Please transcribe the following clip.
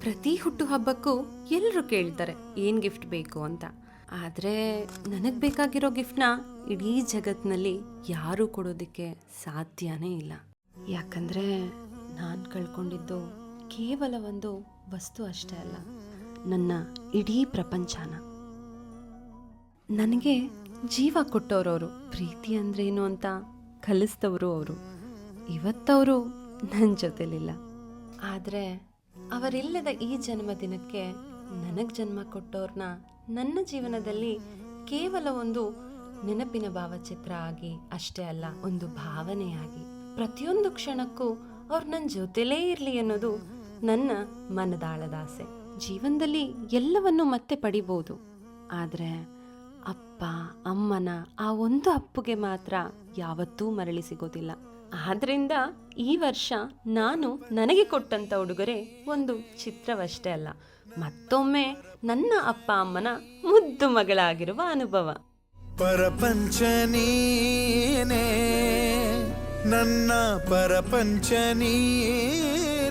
ಪ್ರತಿ ಹುಟ್ಟುಹಬ್ಬಕ್ಕೂ ಎಲ್ಲರೂ ಕೇಳ್ತಾರೆ ಏನು ಗಿಫ್ಟ್ ಬೇಕು ಅಂತ. ಆದರೆ ನನಗೆ ಬೇಕಾಗಿರೋ ಗಿಫ್ಟ್ನ ಇಡೀ ಜಗತ್ತಿನಲ್ಲಿ ಯಾರೂ ಕೊಡೋದಕ್ಕೆ ಸಾಧ್ಯನೇ ಇಲ್ಲ. ಯಾಕಂದರೆ ನಾನು ಕಳ್ಕೊಂಡಿದ್ದು ಕೇವಲ ಒಂದು ವಸ್ತು ಅಷ್ಟೇ ಅಲ್ಲ, ನನ್ನ ಇಡೀ ಪ್ರಪಂಚನ. ನನಗೆ ಜೀವ ಕೊಟ್ಟವ್ರವರು, ಪ್ರೀತಿ ಅಂದ್ರೇನು ಅಂತ ಕಲಿಸ್ತವರು ಅವರು. ಇವತ್ತವರು ನನ್ನ ಜೊತೆಲಿಲ್ಲ, ಆದರೆ ಅವರಿಲ್ಲದ ಈ ಜನ್ಮದಿನಕ್ಕೆ ನನಗೆ ಜನ್ಮ ಕೊಟ್ಟವ್ರನ್ನ ನನ್ನ ಜೀವನದಲ್ಲಿ ಕೇವಲ ಒಂದು ನೆನಪಿನ ಭಾವಚಿತ್ರ ಆಗಿ ಅಷ್ಟೇ ಅಲ್ಲ, ಒಂದು ಭಾವನೆಯಾಗಿ ಪ್ರತಿಯೊಂದು ಕ್ಷಣಕ್ಕೂ ಅವ್ರು ನನ್ನ ಜೊತೆಲೇ ಇರಲಿ ಅನ್ನೋದು ನನ್ನ ಮನದಾಳದ ಆಸೆ. ಜೀವನದಲ್ಲಿ ಎಲ್ಲವನ್ನು ಮತ್ತೆ ಪಡಿಬೋದು, ಆದರೆ ಅಪ್ಪ ಅಮ್ಮನ ಆ ಒಂದು ಅಪ್ಪುಗೆ ಮಾತ್ರ ಯಾವತ್ತೂ ಮರಳಿ ಸಿಗೋದಿಲ್ಲ. ಆದ್ರಿಂದ ಈ ವರ್ಷ ನಾನು ನನಗೆ ಕೊಟ್ಟಂತ ಉಡುಗೊರೆ ಒಂದು ಚಿತ್ರವಷ್ಟೇ ಅಲ್ಲ, ಮತ್ತೊಮ್ಮೆ ನನ್ನ ಅಪ್ಪ ಅಮ್ಮನ ಮುದ್ದು ಮಗಳಾಗಿರುವ ಅನುಭವ. ಪರಪಂಚ ನೀನೇ, ನನ್ನ ಪರಪಂಚ ನೀನೇ.